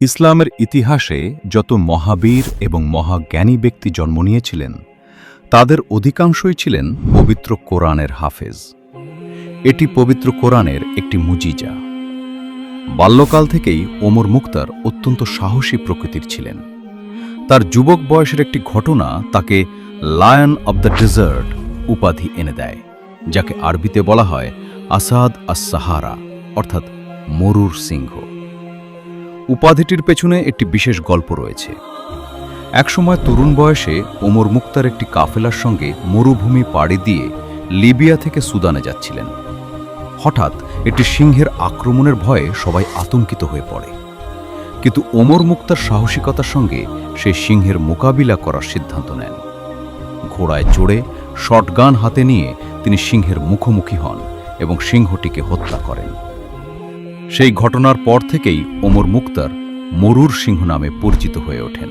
ইসলামের ইতিহাসে যত মহাবীর এবং মহাজ্ঞানী ব্যক্তি জন্ম নিয়েছিলেন তাদের অধিকাংশই ছিলেন পবিত্র কোরআনের হাফেজ। এটি পবিত্র কোরআনের একটি মুজিজা। বাল্যকাল থেকেই ওমর মুখতার অত্যন্ত সাহসী প্রকৃতির ছিলেন। তার যুবক বয়সের একটি ঘটনা তাকে লায়ন অব দ্য ডেজার্ট উপাধি এনে দেয়, যাকে আরবিতে বলা হয় আসাদ আস-সাহারা, অর্থাৎ মরুর সিংহ। উপাধিটির পেছনে একটি বিশেষ গল্প রয়েছে। একসময় তরুণ বয়সে ওমর মুখতার একটি কাফেলার সঙ্গে মরুভূমি পাড়ি দিয়ে লিবিয়া থেকে সুদানে যাচ্ছিলেন। হঠাৎ একটি সিংহের আক্রমণের ভয়ে সবাই আতঙ্কিত হয়ে পড়ে, কিন্তু ওমর মুখতার সাহসিকতার সঙ্গে সেই সিংহের মোকাবিলা করার সিদ্ধান্ত নেন। ঘোড়ায় চড়ে শটগান হাতে নিয়ে তিনি সিংহের মুখোমুখি হন এবং সিংহটিকে হত্যা করেন। সেই ঘটনার পর থেকেই ওমর মুখতার মরুর সিংহ নামে পরিচিত হয়ে ওঠেন।